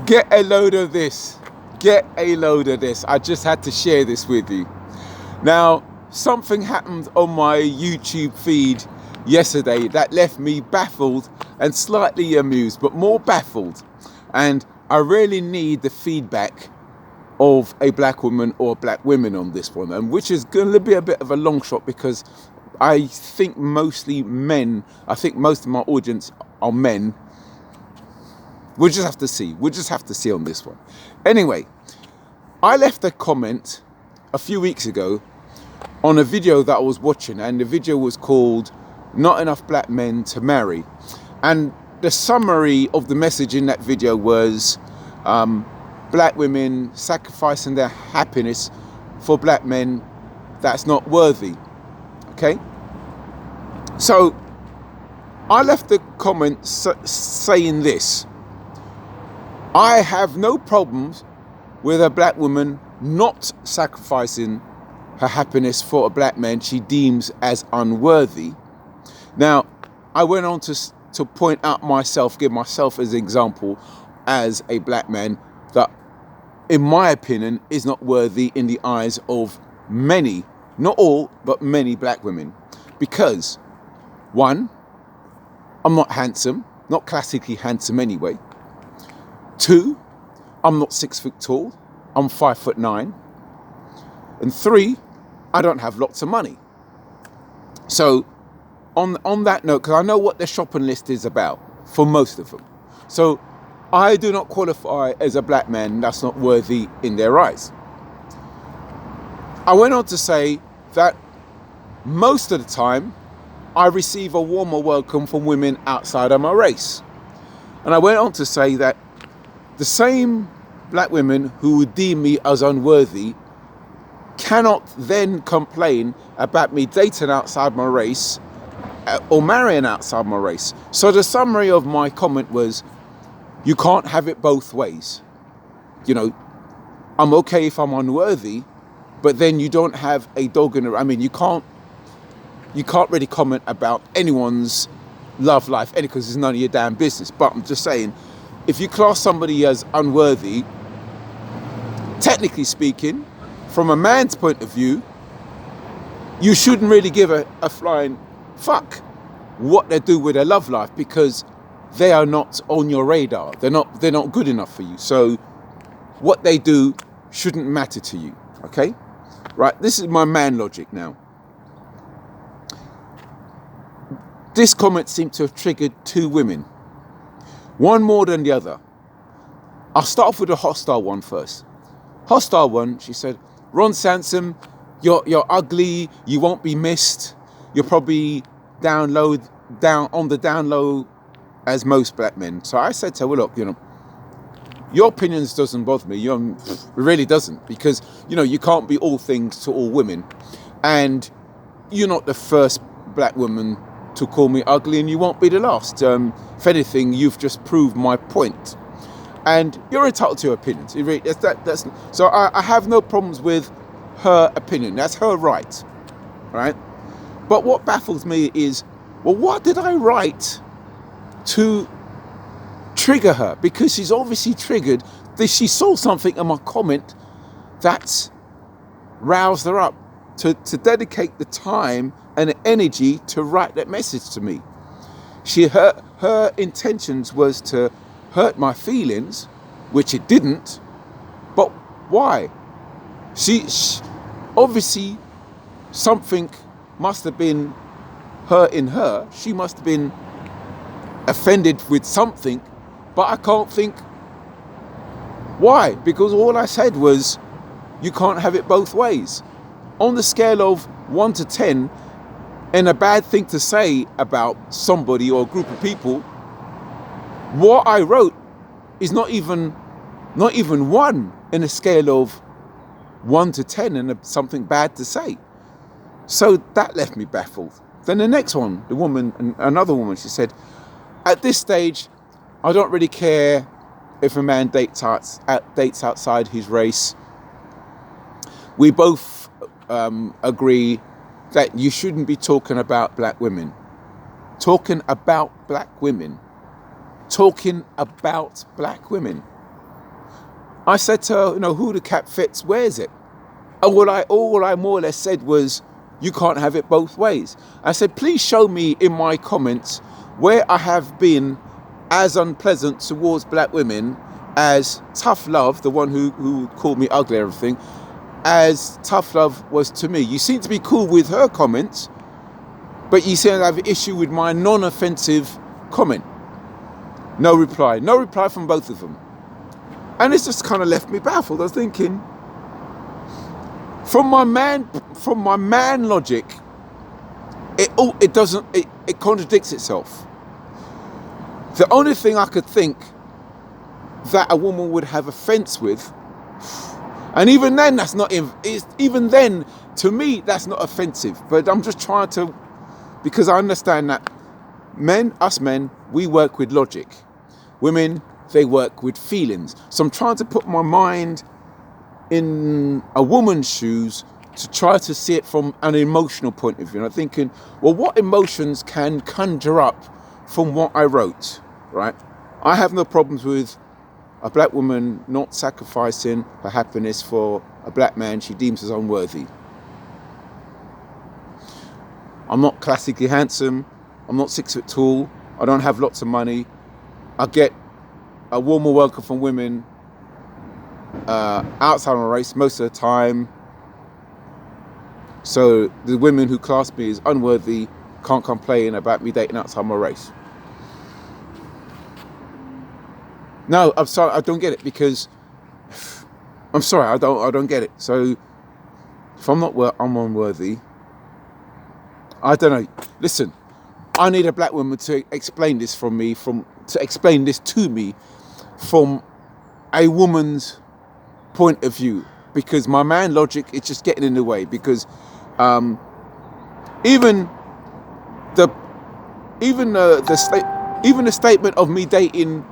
Get a load of this. Get a load of this. I just had to share this with you. Now, something happened on my YouTube feed yesterday that left me baffled and slightly amused, but more baffled. And I really need the feedback of a black woman or black women on this one, and which is going to be a bit of a long shot because I think mostly men. I think most of my audience are men. We'll just have to see. We'll just have to see on this one. Anyway, I left a comment a few weeks ago on a video that I was watching, and the video was called "Not Enough Black Men to Marry," and the summary of the message in that video was black women sacrificing their happiness for black men that's not worthy. Okay, so I left the comment saying this: I have no problems with a black woman not sacrificing her happiness for a black man she deems as unworthy. Now, I went on to point out myself, give myself as an example as a black man that, in my opinion, is not worthy in the eyes of many, not all, but many black women. Because, one, I'm not handsome, not classically handsome anyway. Two, I'm not 6 foot tall, I'm 5'9". And three, I don't have lots of money. So on that note, because I know what their shopping list is about for most of them. So I do not qualify as a black man that's not worthy in their eyes. I went on to say that most of the time I receive a warmer welcome from women outside of my race. And I went on to say that the same black women who would deem me as unworthy cannot then complain about me dating outside my race or marrying outside my race. So the summary of my comment was, you can't have it both ways. You know, I'm okay if I'm unworthy, but then you don't have a dog in the... I mean, you can't really comment about anyone's love life because it's none of your damn business. But I'm just saying, if you class somebody as unworthy, technically speaking, from a man's point of view, you shouldn't really give a flying fuck what they do with their love life because they are not on your radar. They're not good enough for you. So what they do shouldn't matter to you. Okay? Right? This is my man logic now. This comment seemed to have triggered two women. One more than the other. I'll start off with the hostile one first. Hostile one, she said, Ron Sansom, you're ugly, you won't be missed, you're probably down on the down low as most black men. So I said to her, well, look, your opinions doesn't bother me. It really doesn't, because, you can't be all things to all women. And you're not the first black woman to call me ugly, and you won't be the last. If anything, you've just proved my point. And you're entitled to your opinions. So I have no problems with her opinion. That's her right, right? But what baffles me is, well, what did I write to trigger her? Because she's obviously triggered. She saw something in my comment that roused her up to dedicate the time and the energy to write that message to me. Her intentions was to hurt my feelings, which it didn't. But why? She obviously something must have been hurting her. She must have been offended with something, but I can't think why. Because all I said was, you can't have it both ways. On the scale of 1 to 10, and a bad thing to say about somebody or a group of people, what I wrote is not even 1 in a scale of 1 to 10 and something bad to say. So that left me baffled. Then the next one, another woman, she said, at this stage, I don't really care if a man dates outside his race. We both agree that you shouldn't be talking about black women. Talking about black women. talking about black women. I said to her, who the cap fits wears it. And all I more or less said was, you can't have it both ways. I said, please show me in my comments where I have been as unpleasant towards black women as Tough Love, the one who called me ugly and everything, as Tough Love was to me. You seem to be cool with her comments, but you seem to have an issue with my non-offensive comment. No reply. No reply from both of them. And it's just kind of left me baffled. I was thinking, from my man logic, it contradicts itself. The only thing I could think that a woman would have offense with, and even then even then to me that's not offensive. But I'm just trying to, because I understand that us men, we work with logic. Women, they work with feelings. So I'm trying to put my mind in a woman's shoes to try to see it from an emotional point of view. And I'm thinking, well, what emotions can conjure up from what I wrote, right? I have no problems with a black woman not sacrificing her happiness for a black man she deems as unworthy. I'm not classically handsome. I'm not 6 foot tall. I don't have lots of money. I get a warmer welcome from women outside my race most of the time. So the women who class me as unworthy can't complain about me dating outside my race. No, I'm sorry, I don't get it, because I'm sorry, I don't get it. So if I'm unworthy, I don't know. Listen, I need a black woman to explain this to me from a woman's point of view, because my man logic is just getting in the way. Because even the statement of me dating,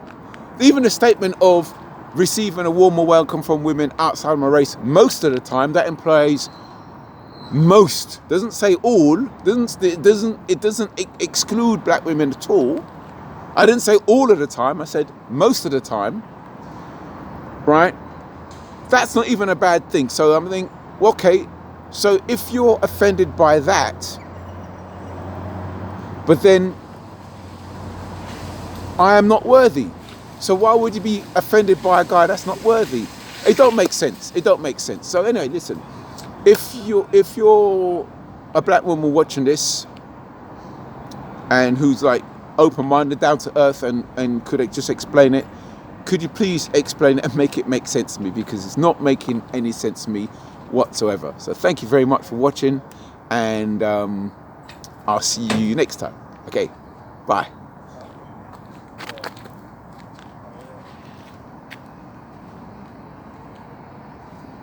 even the statement of receiving a warmer welcome from women outside my race, most of the time that implies most, doesn't say all, it doesn't exclude black women at all. I didn't say all of the time, I said most of the time, right? That's not even a bad thing. So I'm thinking, well, okay, so if you're offended by that, but then I am not worthy, so why would you be offended by a guy that's not worthy? It don't make sense. So anyway, listen, if you're a black woman watching this and who's like open-minded, down to earth, and could just explain it, could you please explain it and make it make sense to me, because it's not making any sense to me whatsoever. So thank you very much for watching, and I'll see you next time. Okay, bye.